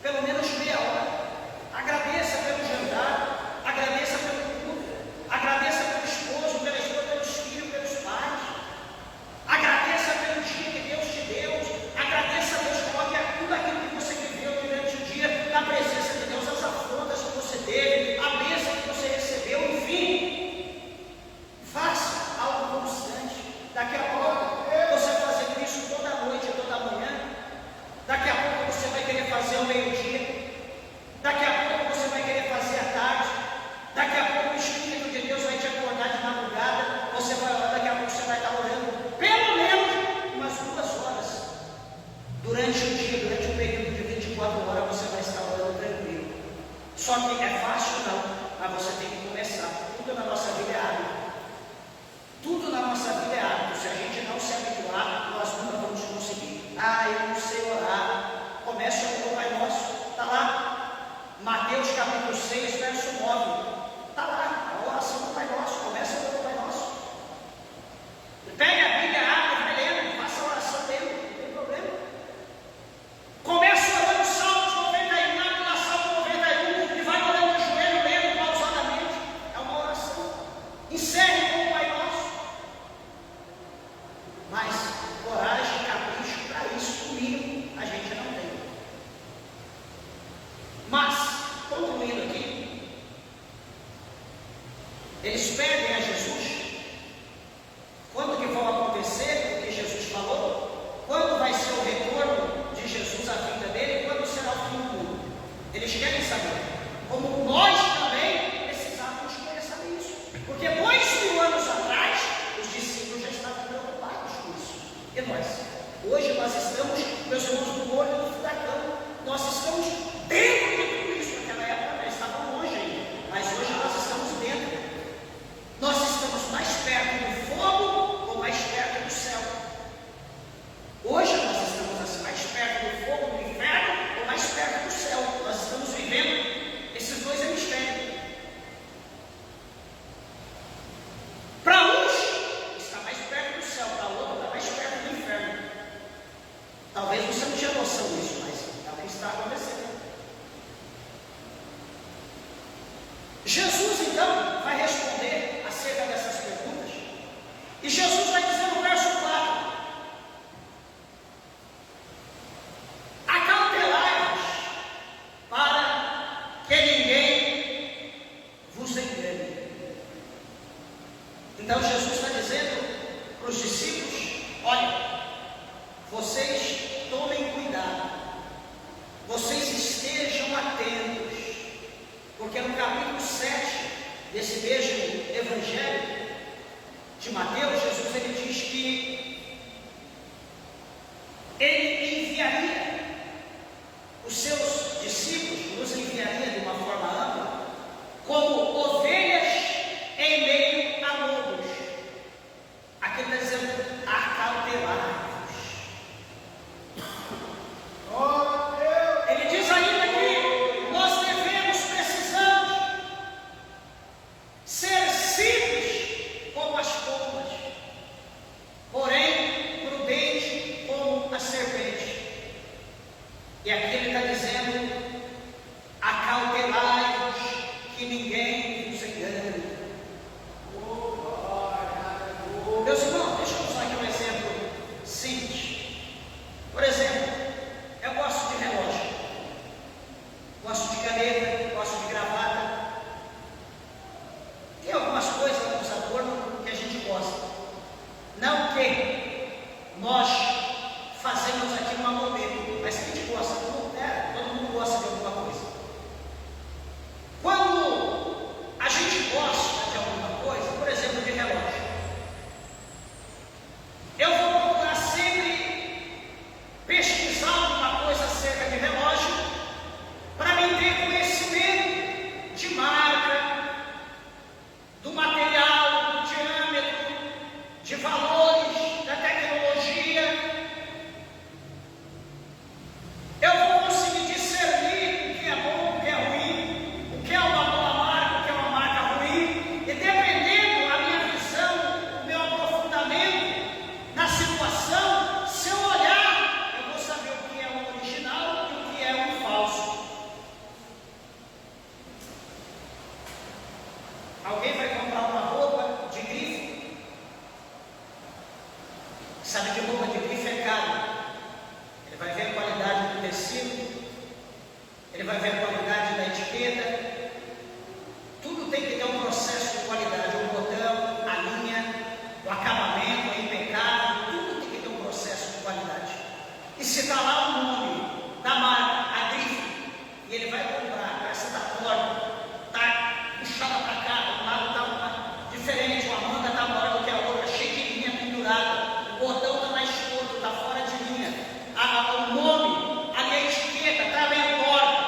Pelo menos meia hora. Agradeça pelo jantar, agradeça pelo culto, agradeça pelo esposo, pela esposa, pelos filhos, pelos pais. Agradeça pelo dia que Deus te deu. Agradeça a Deus, coloque tudo aquilo que você viveu durante o dia na presença de Deus, as afrontas que você teve, a bênção que você recebeu, enfim. Faça algo constante. Daqui a pouco, você fazendo isso toda noite, toda manhã. Daqui a pouco você vai querer fazer ao meio-dia. Daqui a pouco você vai querer fazer à tarde. Daqui a pouco o Espírito de Deus vai te acordar de madrugada. Você vai orar, daqui a pouco você vai estar orando pelo menos umas 2 horas. Durante o dia, durante o período de 24 horas, você vai estar orando tranquilo. Só que é fácil não, mas você tem que começar. Tudo na nossa vida é hábito. Tudo na nossa vida é hábito. Se a gente não se habituar, nós nunca vamos conseguir. Eu não sei orar. Comece a orar o Pai Nosso. Está lá. Mateus capítulo 6, verso 9. Está lá. A oração do Pai Nosso. Comece a orar o Pai Nosso. Pega a Bíblia, abre, vai lendo. Faça a oração dele. Não tem problema. Comece orando o Salmo 91, abre lá Salmo 91 e vai orando no joelho, lendo pausadamente. É uma oração. Encerre com o Pai Nosso. Mas coragem e capricho para isso, o mínimo, a gente não tem. Mas, concluindo aqui, eles pedem a Jesus quando que vão acontecer o que Jesus falou, quando vai ser o retorno de Jesus à vida dele, quando será o fim do mundo. Eles querem saber. Como nós também precisávamos querer saber isso. Porque 2000 anos atrás, os discípulos já estavam preocupados com isso. E nós? Hoje nós estamos, meus irmãos, no olho do furacão. Nós estamos dentro de tudo isso. Naquela época nós estávamos longe ainda. Mas hoje nós estamos dentro. Nós estamos mais perto do fogo ou mais perto do céu? Hoje nós estamos assim, mais perto do fogo do inferno ou mais perto do céu? Nós estamos vivendo esses dois hemisférios. Para uns está mais perto do céu, para outro está mais perto do inferno. Talvez você não tinha noção disso, mas é o que está acontecendo. Jesus então vai responder acerca dessas perguntas. E Jesus vai dizer no verso 4: acautelai-vos para que ninguém vos engane. Então Jesus está dizendo para os discípulos: olha, vocês tomem cuidado, vocês estejam atentos, porque no capítulo 7 desse mesmo Evangelho de Mateus, Jesus ele diz que ele enviaria os seus discípulos, nos enviaria de uma forma ampla, como ovelhas em meio a lobos. Aqui está dizendo: acautelai-vos. Ele diz ainda que nós precisamos ser simples como as pombas, porém prudente como a serpente. E aqui ele está dizendo: acautelai-vos que ninguém vos engane. Meus irmãos, deixa eu usar aqui um exemplo simples. Por exemplo, eu gosto de relógio, gosto de caneta, gosto de gravata. Tem algumas coisas, alguns adornos que a gente gosta. Não que nós fazemos aqui uma momento, mas que a gente gosta. Todo mundo gosta de alguma coisa. Quando a gente gosta de alguma coisa, por exemplo, de relógio, eu vou procurar sempre pesquisar alguma coisa acerca de relógio para mim ter conhecimento de marca, do material, do diâmetro, de valores, da tecnologia. Eu vou conseguir discernir o que é bom, o que é ruim, o que é uma boa marca, o que é uma marca ruim, e dependendo da minha visão, o meu aprofundamento na situação, se eu olhar, eu vou saber o que é um original e o que é um falso. Alguém vai comprar uma roupa de grife? Sabe que roupa de grife é caro. Ele vai ver a qualidade do tecido, ele vai ver a qualidade da etiqueta. Tudo tem que ter um processo de qualidade. O botão, a linha, o acabamento é impecável. Tudo tem que ter um processo de qualidade. E se está lá o nome da marca, a grife, e ele vai comprar, essa está torta, está puxada para cá, o lado está diferente, uma manga está maior do que a outra, cheia de linha pendurada, o botão está mais curto, está fora de linha, o nome, a minha etiqueta está meio torta.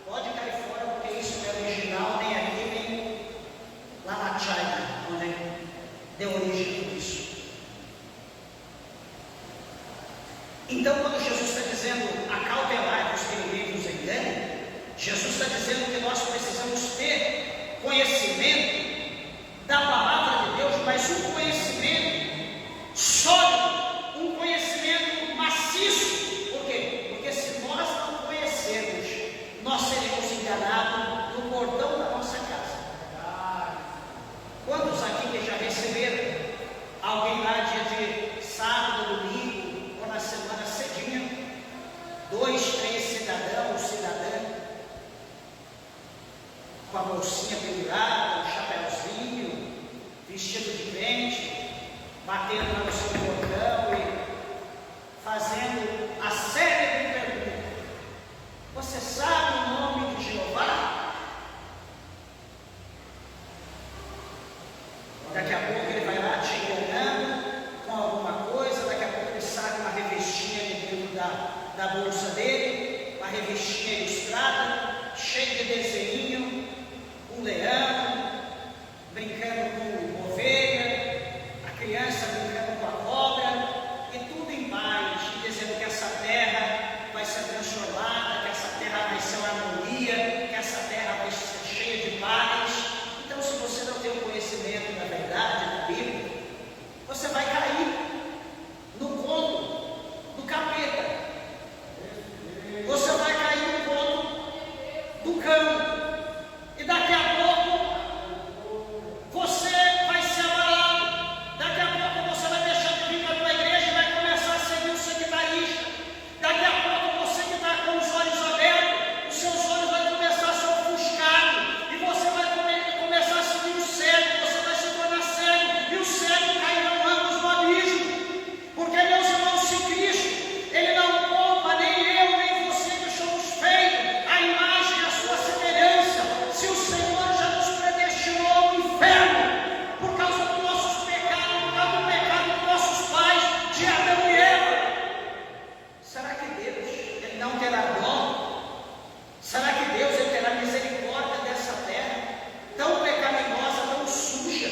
Pode cair fora, porque isso não é original, nem aqui, nem lá na China, onde deu origem a tudo isso. Então, quando Jesus está dizendo acautelai-vos que ninguém vos engane, Jesus está dizendo que nós precisamos ter conhecimento da palavra de Deus, mas um conhecimento sólido, um conhecimento maciço. Por quê? Porque se nós não conhecermos, nós seremos enganados no portão da nossa casa. Quantos aqui que já receberam alguém lá dia de sábado, domingo, ou na semana cedinha, 2, 3 cidadãos, cidadã, com a bolsinha pendurada, um chapéuzinho, vestido de crente, batendo no seu portão e fazendo a série de perguntas. Você sabe revistinha ilustrada, cheia de desenho, um leão brincando com ovelha, a criança brincando com a cobra, e tudo em paz, dizendo que essa terra vai ser transformada, que essa terra vai ser uma harmonia, que essa terra vai ser cheia de paz. Então, se você não tem o conhecimento da verdade da Bíblia, você vai cair no conto do capeta, você vai cair no conto do cão, e daqui a pouco você vai ser abalado, daqui a pouco você vai deixar de vir para a tua igreja e vai começar a seguir o sectarista, daqui a pouco você que está com os olhos abertos, os seus olhos vão começar a ser ofuscados, e você vai começar a seguir o cego, você vai se tornar cego, e o cego cairão ambos no abismo, porque, meus irmãos, se Cristo, Ele não poupa nem eu, nem você que somos feitos a imagem e a sua semelhança, se o Senhor já nos predestinou ao inferno, por causa dos nossos pecados, por causa do pecado dos nossos pais, de Adão e Eva, será que Deus, Ele não terá dó? Será que Deus, Ele terá misericórdia dessa terra, tão pecaminosa, tão suja,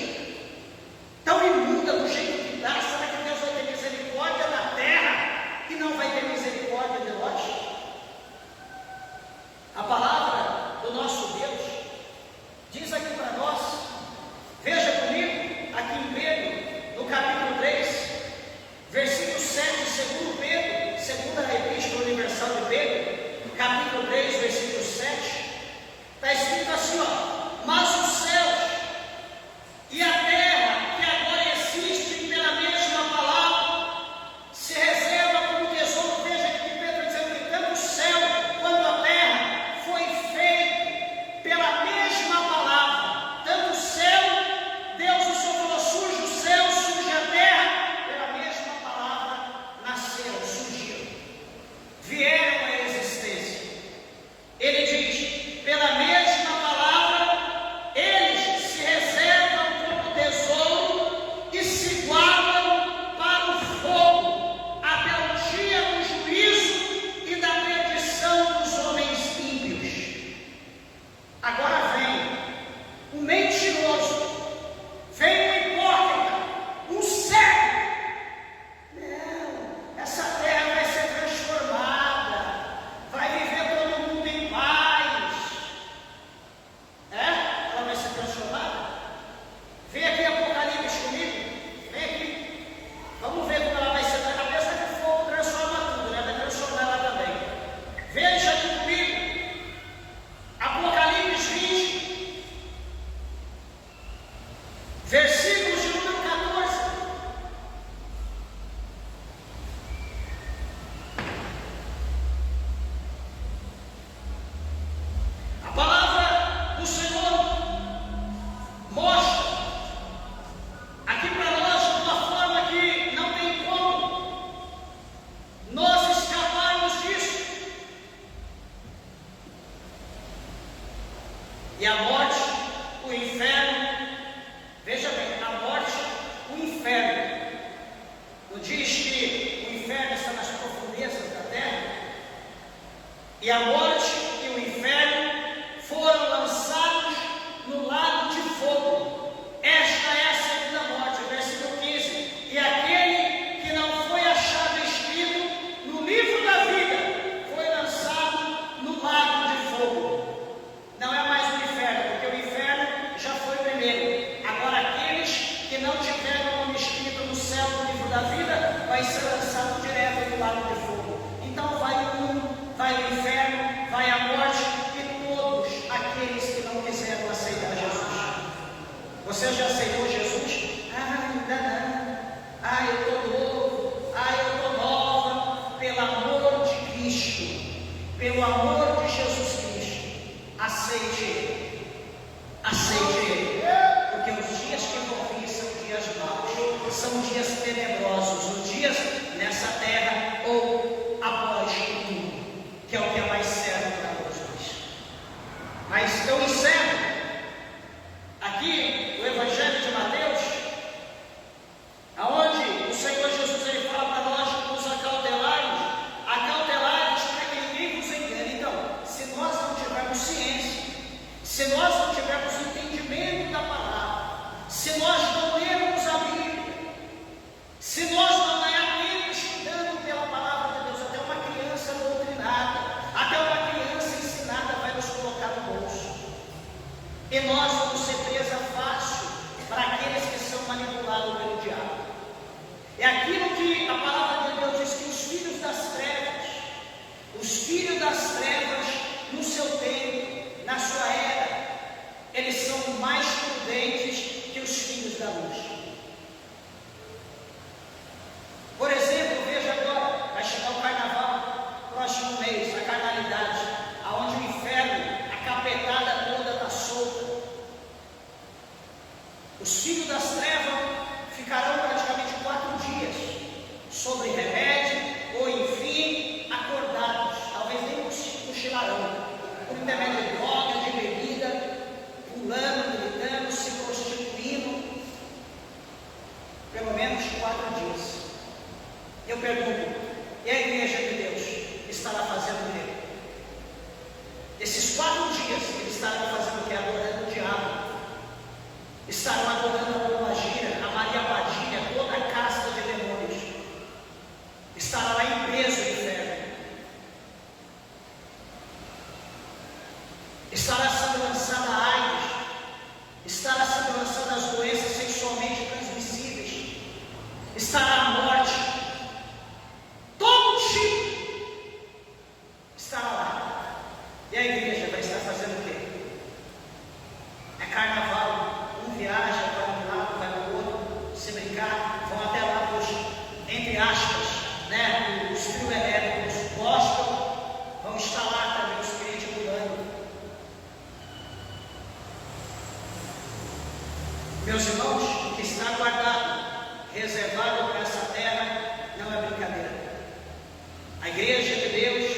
tão imunda do jeito que está? Será que Deus vai ter misericórdia da terra e não vai ter misericórdia de nós? A palavra do nosso Deus diz aqui para nós, veja comigo, aqui em Pedro, no capítulo 3, versículo 7, segundo Pedro, segunda Epístola Universal de Pedro, capítulo 3, versículo 7, está escrito assim, ó: mas os céus e a terra, que agora existem pela mesma palavra, se reserva como tesouro. Veja aqui que Pedro dizendo que tanto o céu quanto a terra foi feito pela mesma palavra. Tanto o céu, Deus o Senhor falou, surge o céu, surge a terra, pela mesma palavra nasceram, surgiram, vieram à existência. Ele diz, pela mesma palavra, eles se reservam como tesouro e se guardam para o fogo, até o dia do juízo e da perdição dos homens ímpios. Agora vem um mentiroso, vem um hipócrita, um cego. Não, essa terra vai ser transformada, vai viver todo mundo em paz. Ela vai ser transformada? Vem aqui Apocalipse comigo, vem aqui, vamos ver como ela vai ser. A cabeça de fogo transforma tudo, né? Vai transformar ela também. Veja aqui comigo, Apocalipse 20, versículos de número 14. A palavra do Senhor mostra aqui para nós de uma forma que não tem como nós escaparmos disso. E a morte, o inferno, veja bem, a morte, o inferno, não diz que o inferno está nas profundezas da terra? E a morte e o inferno foram lançados no lago de fogo. Esta é a segunda morte, versículo 15. E aquele que não foi achado escrito no livro da vida foi lançado no lago de fogo. Não é mais o inferno, porque o inferno já foi primeiro. Agora aqueles que não tiveram o nome escrito no céu do livro da vida vai ser lançado direto no lago de fogo. Então vai o mundo, vai o inferno, vai a morte e todos aqueles que não quiseram aceitar Jesus. Você já aceitou Jesus? Ainda não. Eu estou novo. Eu estou nova. Pelo amor de Cristo, pelo amor de Jesus Cristo, aceite Ele. Aceite Ele. Porque os dias que vão vir são dias maus, são dias tenebrosos, os dias nessa terra ou após o mundo, que é o que é mais certo para todos nós. Mas eu encerro aqui o Evangelho de Mateus, aonde o Senhor Jesus ele fala para nós nos acautelarmos para que ninguém vos engane. Então, se nós não tivermos ciência, se nós não tivermos entendimento da palavra, se nós não lermos a Bíblia, se nós não irmos estudando pela palavra de Deus, até uma criança doutrinada, até uma criança ensinada vai nos colocar no bolso. E nós vamos ser presa fácil para aqueles que são manipulados pelo diabo. É aquilo que a palavra de Deus diz, que os filhos das trevas, no seu tempo, na sua era, eles são mais prudentes que os filhos da luz. Por exemplo, veja agora, vai chegar o carnaval, próximo mês, a carnalidade, aonde o inferno, a capetada toda está solta. Os filhos das trevas ficarão praticamente 4 dias sobre remédio, ou enfim, acordados, talvez nem cochilarão, por intermédio de droga, de bebida, pulando, gritando, se prostituindo, pelo menos 4 dias. Eu pergunto, e a igreja de Deus estará fazendo o quê? Esses 4 dias eles estarão fazendo o quê? Adorando o diabo. Estarão adorando a Pombagira, a Maria Padilha, toda a casta de demônios. Estará lá em preso no inferno. Estará sendo lançada a AIDS, estará sendo lançada as doenças sexualmente transmissíveis, estará a morte, todo tipo estará lá. E a igreja vai estar fazendo o quê? É carnaval, um viaja, vai um lado, vai para o outro, se brincar, vão até lá para os, entre aspas, né, os trio elétricos gospel, vão estar lá também os crentes pulando. Meus irmãos, o que está guardado, reservado para essa terra, não é brincadeira. A igreja de Deus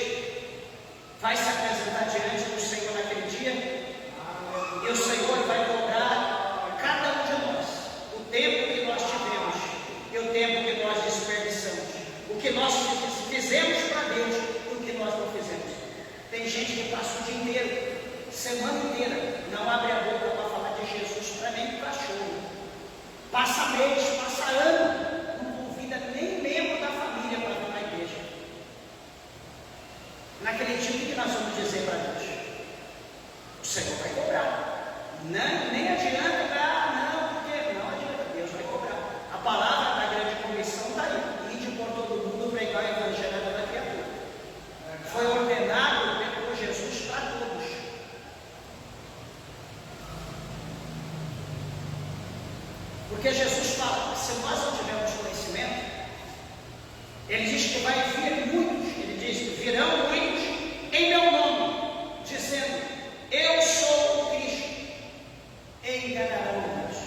vai se apresentar diante do Senhor naquele dia, e o Senhor vai cobrar a cada um de nós o tempo que nós tivemos e o tempo que nós desperdiçamos, o que nós fizemos para Deus e o que nós não fizemos. Tem gente que passa o dia inteiro, semana inteira, não abre a boca para falar de Jesus para nem para cachorro. Passa mês, passa ano, não convida nem membro da família para vir na igreja. Naquele dia, o que nós vamos dizer para Deus? O Senhor vai cobrar. Não, nem adianta, porque não adianta, Deus vai cobrar. A palavra da grande comissão está aí, ide por todo mundo pregar o evangelho da criatura. Foi ordenado por Jesus para todos. Porque Jesus fala, se nós não tivermos conhecimento, ele diz que vai vir muitos, ele diz, virão muitos em meu nome, dizendo, eu sou o Cristo, e enganarão muitos.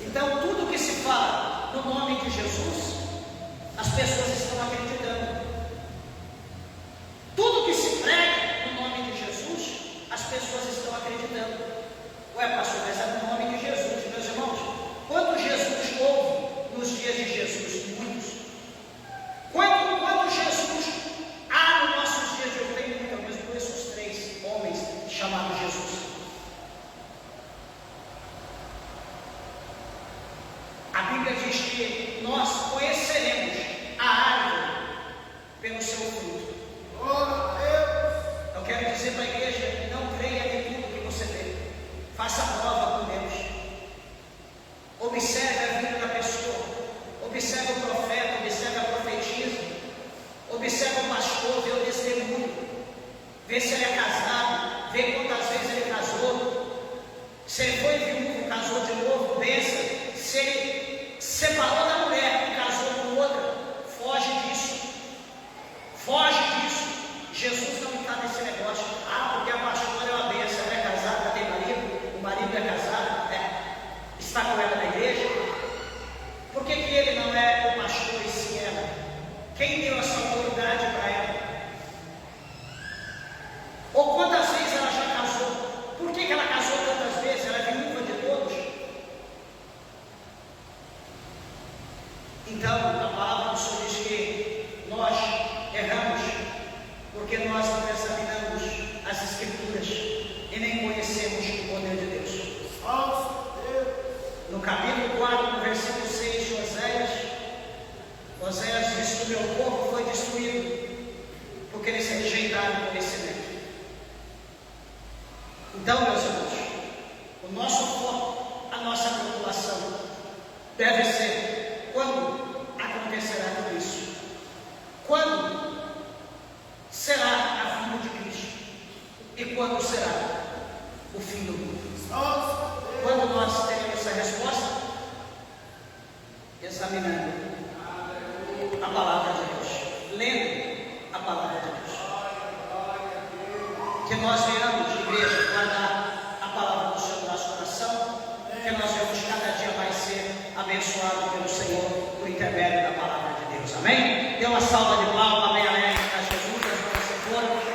Então, tudo que se fala no nome de Jesus, as pessoas estão acreditando. Tudo que se prega no nome de Jesus, as pessoas estão acreditando. Ué, pastor, mas é no nome de Jesus, meus irmãos. Quanto Jesus houve nos dias de Jesus? Muitos. Quanto Jesus há nos nossos dias de hoje? Tem muito, eu mesmo conheço os 3 homens chamados Jesus. A Bíblia diz que nós conheceremos a árvore pelo seu fruto. Eu quero dizer para a igreja, não creia em tudo que você vê. Faça prova com Deus. Observe a vida da pessoa. Observe o profeta, observe a profetisa. Observe o pastor, vê o testemunho. Vê se ele é casado. Vê quantas vezes ele casou. Se ele foi viúvo, casou de novo, pensa. Se ele separou da mulher e casou com outra, foge disso. Foge disso. Jesus não está nesse negócio. Porque a pastora é uma bênção, ela é casada, tem marido, o marido é casado, está com ela na igreja. Por que ele não é o pastor e sim ela? Quem deu essa autoridade para ela? Ou quantas vezes ela já casou? Por que ela casou tantas vezes? Ela é viúva de todos? porque nós não examinamos as Escrituras e nem conhecemos o poder de Deus. No capítulo 4, no versículo 6 de Oséias diz que o meu povo foi destruído porque eles rejeitaram o conhecimento. Então, meus irmãos, o nosso foco, a nossa preocupação deve ser: quando acontecerá tudo isso? Quando será a vinda de Cristo? E quando será o fim do mundo? Quando nós teremos essa resposta? Examinando a palavra de Deus, lendo a palavra de Deus. Que nós venhamos, igreja, guardar a palavra do Senhor no nosso coração, que nós venhamos cada dia mais ser abençoados pelo Senhor por intermédio da palavra de Deus. Amém? Dê uma salva de palmas, amém, amém, para Jesus, as mãos se foram.